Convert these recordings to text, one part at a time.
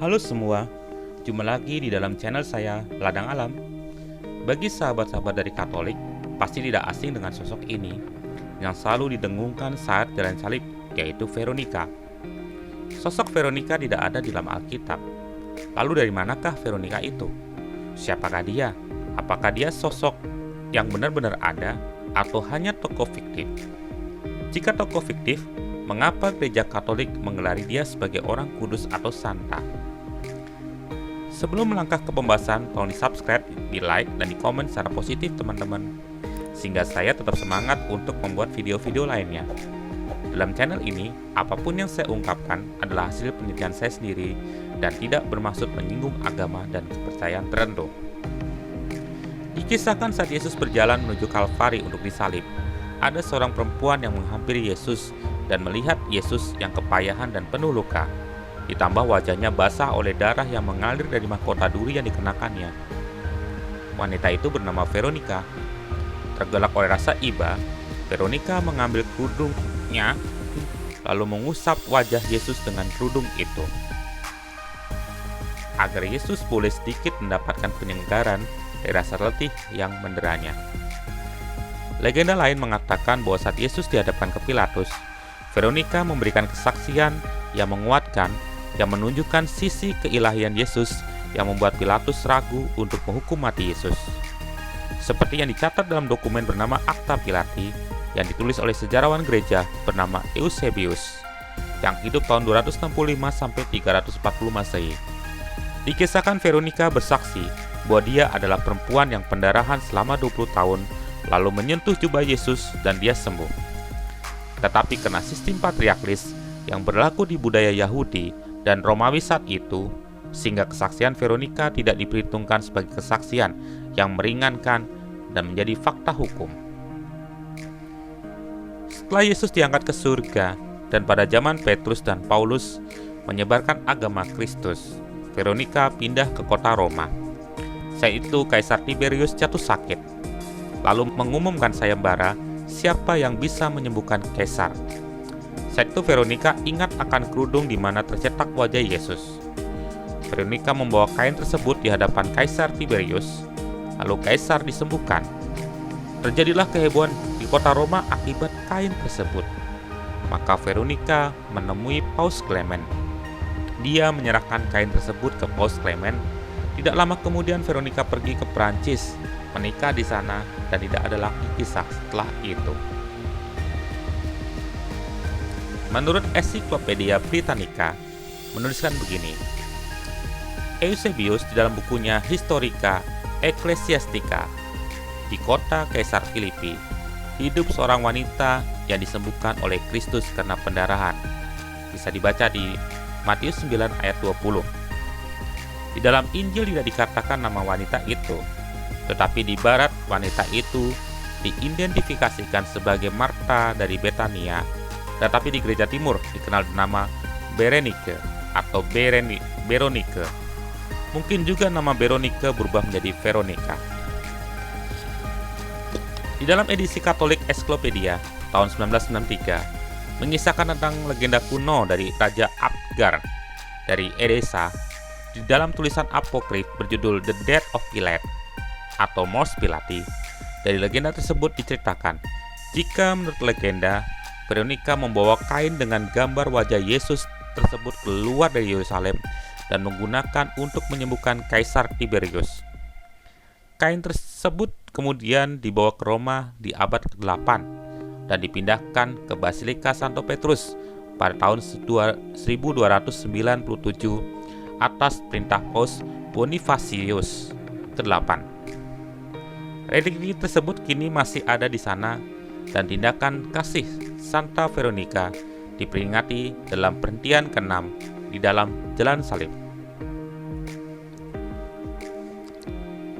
Halo semua, jumpa lagi di dalam channel saya, Ladang Alam. Bagi sahabat-sahabat dari Katolik, pasti tidak asing dengan sosok ini yang selalu didengungkan saat jalan salib, yaitu Veronica. Sosok Veronica tidak ada di dalam Alkitab. Lalu dari manakah Veronica itu? Siapakah dia? Apakah dia sosok yang benar-benar ada atau hanya tokoh fiktif? Jika tokoh fiktif, mengapa gereja Katolik menggelari dia sebagai orang kudus atau santa? Sebelum melangkah ke pembahasan, tolong di-subscribe, di-like, dan di-komen secara positif teman-teman, sehingga saya tetap semangat untuk membuat video-video lainnya. Dalam channel ini, apapun yang saya ungkapkan adalah hasil penelitian saya sendiri dan tidak bermaksud menyinggung agama dan kepercayaan tertentu. Dikisahkan saat Yesus berjalan menuju Kalvari untuk disalib, ada seorang perempuan yang menghampiri Yesus dan melihat Yesus yang kepayahan dan penuh luka. Ditambah wajahnya basah oleh darah yang mengalir dari mahkota duri yang dikenakannya. Wanita itu bernama Veronica. Tergelak oleh rasa iba, Veronica mengambil kerudungnya lalu mengusap wajah Yesus dengan kerudung itu. Agar Yesus boleh sedikit mendapatkan penyegaran dari rasa letih yang menderanya. Legenda lain mengatakan bahwa saat Yesus dihadapkan ke Pilatus, Veronica memberikan kesaksian yang menguatkan, yang menunjukkan sisi keilahian Yesus yang membuat Pilatus ragu untuk menghukum mati Yesus. Seperti yang dicatat dalam dokumen bernama Akta Pilati yang ditulis oleh sejarawan gereja bernama Eusebius yang hidup tahun 265 sampai 340 Masehi. Dikisahkan Veronica bersaksi bahwa dia adalah perempuan yang pendarahan selama 20 tahun lalu menyentuh jubah Yesus dan dia sembuh. Tetapi karena sistem patriarkis yang berlaku di budaya Yahudi dan Romawi saat itu, sehingga kesaksian Veronica tidak diperhitungkan sebagai kesaksian yang meringankan dan menjadi fakta hukum. Setelah Yesus diangkat ke surga dan pada zaman Petrus dan Paulus menyebarkan agama Kristus, Veronica pindah ke kota Roma. Saat itu Kaisar Tiberius jatuh sakit, lalu mengumumkan sayembara siapa yang bisa menyembuhkan Kaisar. Saat itu Veronica ingat akan kerudung di mana tercetak wajah Yesus. Veronica membawa kain tersebut di hadapan Kaisar Tiberius, lalu Kaisar disembuhkan. Terjadilah kehebohan di kota Roma akibat kain tersebut. Maka Veronica menemui Paus Clement. Dia menyerahkan kain tersebut ke Paus Clement. Tidak lama kemudian Veronica pergi ke Prancis, menikah di sana, dan tidak ada lagi kisah setelah itu. Menurut Encyclopedia Britannica, menuliskan begini. Eusebius di dalam bukunya Historica Ecclesiastica, di kota Kaisar Filipi, hidup seorang wanita yang disembuhkan oleh Kristus karena pendarahan. Bisa dibaca di Matius 9 ayat 20. Di dalam Injil tidak dikatakan nama wanita itu, tetapi di barat wanita itu diidentifikasikan sebagai Marta dari Betania, tetapi di gereja timur dikenal nama Berenike atau Veronike. Mungkin juga nama Veronike berubah menjadi Veronica. Di dalam edisi Katolik Encyclopedia tahun 1993 mengisahkan tentang legenda kuno dari Raja Abgar dari Edessa. Di dalam tulisan apokrif berjudul The Death of Pilate atau Mors Pilati, dari legenda tersebut diceritakan jika menurut legenda Veronica membawa kain dengan gambar wajah Yesus tersebut keluar dari Yerusalem dan menggunakan untuk menyembuhkan Kaisar Tiberius. Kain tersebut kemudian dibawa ke Roma di abad ke-8 dan dipindahkan ke Basilika Santo Petrus pada tahun 1297 atas perintah Paus Bonifacius ke-8. Religi tersebut kini masih ada di sana dan tindakan kasih Santa Veronica diperingati dalam perhentian ke-6 di dalam Jalan Salib.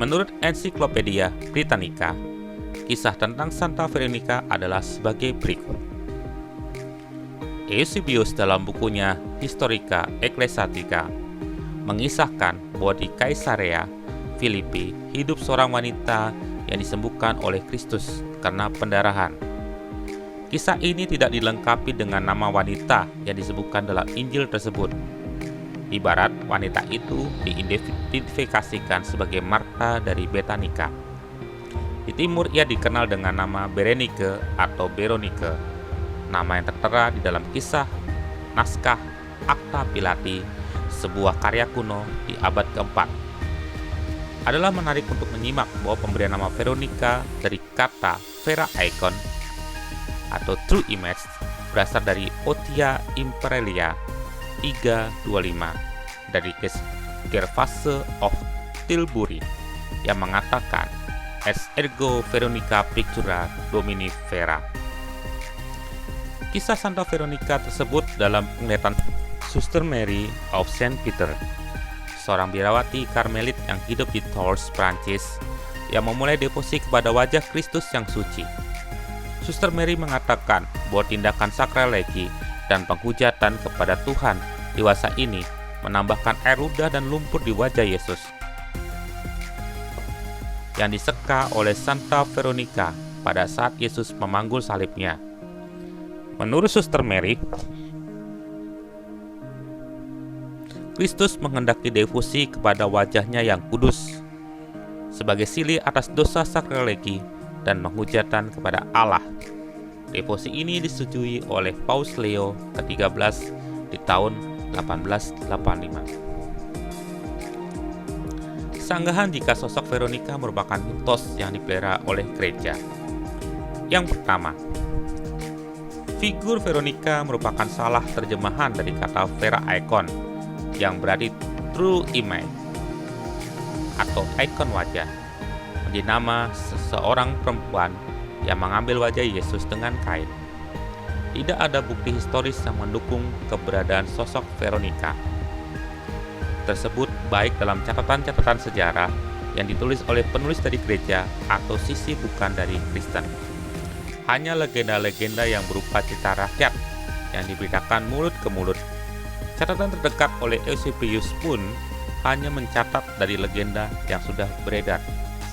Menurut Encyclopedia Britannica, kisah tentang Santa Veronica adalah sebagai berikut. Eusebius dalam bukunya Historica Ecclesiastica mengisahkan bahwa di Kaisarea Filipi hidup seorang wanita yang disembuhkan oleh Kristus karena pendarahan. Kisah ini tidak dilengkapi dengan nama wanita yang disebutkan dalam Injil tersebut. Ibarat wanita itu diidentifikasikan sebagai Marta dari Betanika. Di timur ia dikenal dengan nama Berenike atau Beronike, nama yang tertera di dalam kisah naskah Akta Pilati, sebuah karya kuno di abad keempat. Adalah menarik untuk menyimak bahwa pemberian nama Veronica dari kata Vera Icon atau True Image berasal dari Otia Imperelia 325 dari Gervase of Tilbury yang mengatakan "Es ergo Veronica pictura Domini Vera". Kisah Santa Veronica tersebut dalam penglihatan Suster Mary of Saint Peter, seorang biarawati Karmelit yang hidup di Tours, Prancis, yang memulai devosi kepada wajah Kristus yang suci. Suster Mary mengatakan bahwa tindakan sakralegi dan penghujatan kepada Tuhan dewasa ini menambahkan air ludah dan lumpur di wajah Yesus yang diseka oleh Santa Veronica pada saat Yesus memanggul salibnya. Menurut Suster Mary, Kristus menghendaki devosi kepada wajahnya yang kudus sebagai sili atas dosa sakralegi dan penghujatan kepada Allah. Devosi ini disetujui oleh Paus Leo ke-13 di tahun 1885. Sanggahan jika sosok Veronica merupakan mitos yang dipelihara oleh gereja. Yang pertama, figur Veronica merupakan salah terjemahan dari kata Vera Icon yang berarti True Image atau ikon wajah, menjadi nama seseorang perempuan yang mengambil wajah Yesus dengan kain. Tidak ada bukti historis yang mendukung keberadaan sosok Veronica tersebut, baik dalam catatan-catatan sejarah yang ditulis oleh penulis dari gereja atau sisi bukan dari Kristen. Hanya legenda-legenda yang berupa cerita rakyat yang diberitakan mulut ke mulut. Catatan terdekat oleh Eusebius pun hanya mencatat dari legenda yang sudah beredar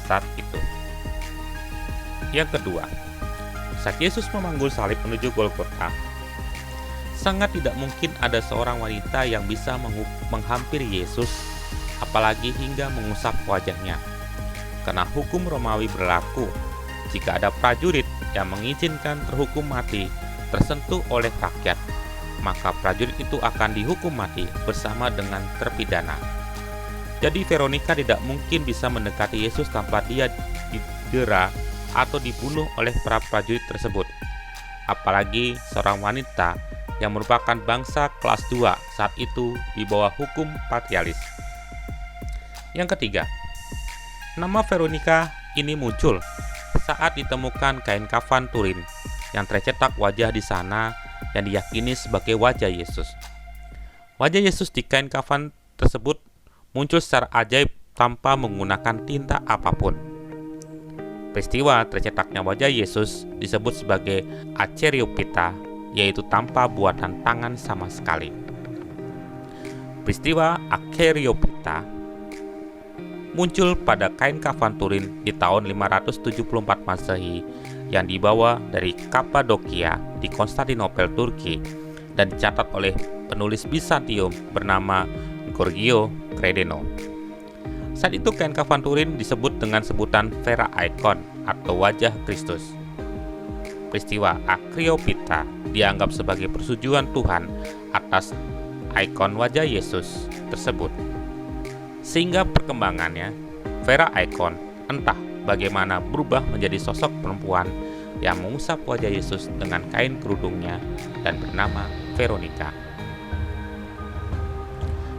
saat itu. Yang kedua, saat Yesus memanggul salib menuju Golgota, sangat tidak mungkin ada seorang wanita yang bisa menghampiri Yesus, apalagi hingga mengusap wajahnya. Karena hukum Romawi berlaku, jika ada prajurit yang mengizinkan terhukum mati tersentuh oleh rakyat, maka prajurit itu akan dihukum mati bersama dengan terpidana. Jadi Veronica tidak mungkin bisa mendekati Yesus tanpa dia didera atau dibunuh oleh para prajurit tersebut. Apalagi seorang wanita yang merupakan bangsa kelas 2 saat itu di bawah hukum patrialis. Yang ketiga, nama Veronica ini muncul saat ditemukan kain kafan Turin yang tercetak wajah di sana yang diyakini sebagai wajah Yesus. Wajah Yesus di kain kafan tersebut muncul secara ajaib tanpa menggunakan tinta apapun. Peristiwa tercetaknya wajah Yesus disebut sebagai Acheriopita, yaitu tanpa buatan tangan sama sekali. Peristiwa Acheriopita muncul pada kain kafan Turin di tahun 574 Masehi yang dibawa dari Kapadokia di Konstantinopel, Turki, dan dicatat oleh penulis Bizantium bernama Giorgio Credeno. Saat itu kain kafan Turin disebut dengan sebutan Vera Icon atau wajah Kristus. Peristiwa Acheriopita dianggap sebagai persetujuan Tuhan atas ikon wajah Yesus tersebut. Sehingga perkembangannya, Vera Icon entah bagaimana berubah menjadi sosok perempuan yang mengusap wajah Yesus dengan kain kerudungnya dan bernama Veronica.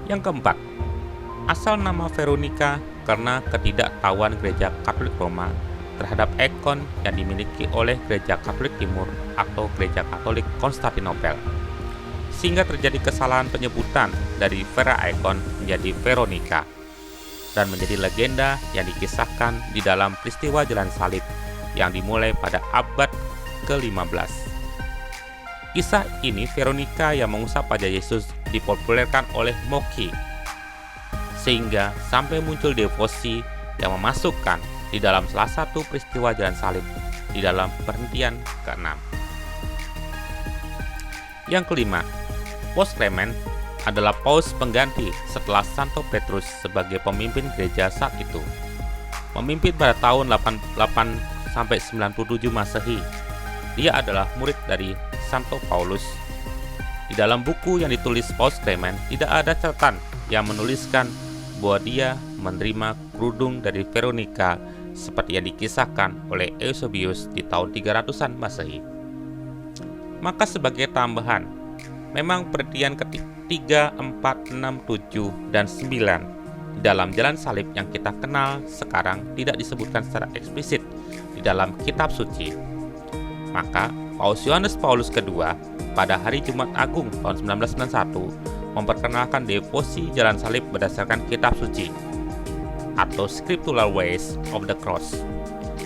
Yang keempat, asal nama Veronica karena ketidaktahuan Gereja Katolik Roma terhadap ikon yang dimiliki oleh Gereja Katolik Timur atau Gereja Katolik Konstantinopel, sehingga terjadi kesalahan penyebutan dari Vera Icon menjadi Veronica dan menjadi legenda yang dikisahkan di dalam peristiwa Jalan Salib yang dimulai pada abad ke-15. Kisah ini Veronica yang mengusap wajah Yesus dipopulerkan oleh Mochi, sehingga sampai muncul devosi yang memasukkan di dalam salah satu peristiwa Jalan Salib di dalam perhentian ke-6. Yang kelima, Post Clement adalah paus pengganti setelah Santo Petrus sebagai pemimpin gereja saat itu. Memimpin pada tahun 88 sampai 97 Masehi. Dia adalah murid dari Santo Paulus. Di dalam buku yang ditulis Paus Clement tidak ada catatan yang menuliskan bahwa dia menerima kerudung dari Veronica seperti yang dikisahkan oleh Eusebius di tahun 300-an Masehi. Maka sebagai tambahan, memang perhentian ketiga, 4, 6, 7, dan 9 di dalam jalan salib yang kita kenal sekarang tidak disebutkan secara eksplisit di dalam kitab suci. Maka Paus Yohanes Paulus II pada hari Jumat Agung tahun 1991 memperkenalkan devosi jalan salib berdasarkan kitab suci atau Scriptural Ways of the Cross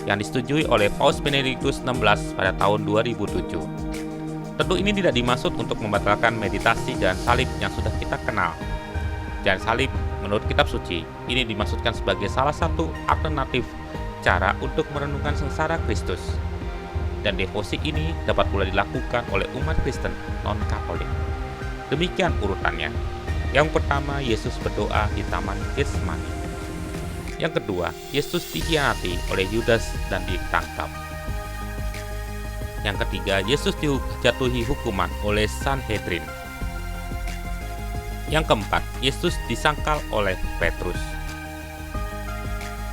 yang disetujui oleh Paus Benedictus XVI pada tahun 2007. Tentu ini tidak dimaksud untuk membatalkan meditasi jalan salib yang sudah kita kenal. Jalan salib menurut kitab suci ini dimaksudkan sebagai salah satu alternatif cara untuk merenungkan sengsara Kristus. Dan devosi ini dapat pula dilakukan oleh umat Kristen non-Katolik. Demikian urutannya. Yang pertama, Yesus berdoa di Taman Getsemani. Yang kedua, Yesus dikhianati oleh Yudas dan ditangkap. Yang ketiga, Yesus dijatuhi hukuman oleh Sanhedrin. Yang keempat, Yesus disangkal oleh Petrus.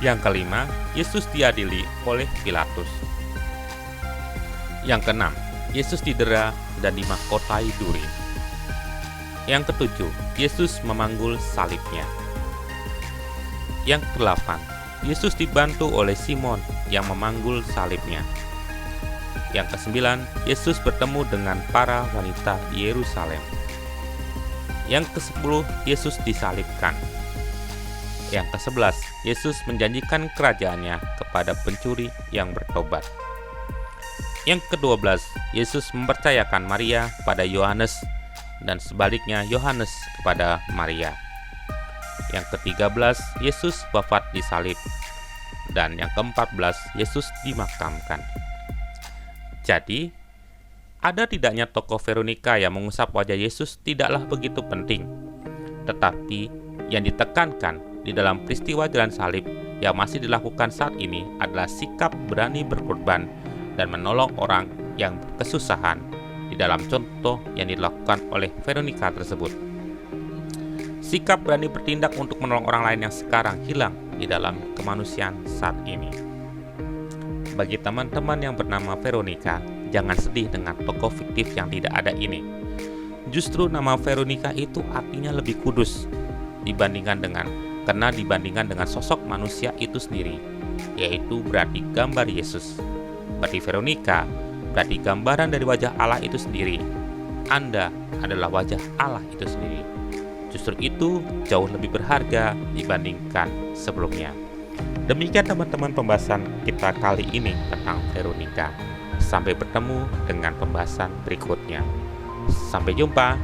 Yang kelima, Yesus diadili oleh Pilatus. Yang keenam, Yesus didera dan dimahkotai duri. Yang ketujuh, Yesus memanggul salibnya. Yang kedelapan, Yesus dibantu oleh Simon yang memanggul salibnya. Yang kesembilan, Yesus bertemu dengan para wanita di Yerusalem. Yang kesepuluh, Yesus disalibkan. Yang kesebelas, Yesus menjanjikan kerajaannya kepada pencuri yang bertobat. Yang ke-12, Yesus mempercayakan Maria pada Yohanes dan sebaliknya Yohanes kepada Maria. Yang ke-13, Yesus wafat di salib. Dan yang ke-14, Yesus dimakamkan. Jadi, ada tidaknya tokoh Veronica yang mengusap wajah Yesus tidaklah begitu penting. Tetapi yang ditekankan di dalam peristiwa jalan salib yang masih dilakukan saat ini adalah sikap berani berkorban dan menolong orang yang kesusahan di dalam contoh yang dilakukan oleh Veronica tersebut. Sikap berani bertindak untuk menolong orang lain yang sekarang hilang di dalam kemanusiaan saat ini. Bagi teman-teman yang bernama Veronica, jangan sedih dengan tokoh fiktif yang tidak ada ini. Justru nama Veronica itu artinya lebih kudus dibandingkan dengan sosok manusia itu sendiri, yaitu berarti gambar Yesus. Bagi Veronica, berarti gambaran dari wajah Allah itu sendiri. Anda adalah wajah Allah itu sendiri. Justru itu jauh lebih berharga dibandingkan sebelumnya. Demikian teman-teman pembahasan kita kali ini tentang Veronica. Sampai bertemu dengan pembahasan berikutnya. Sampai jumpa.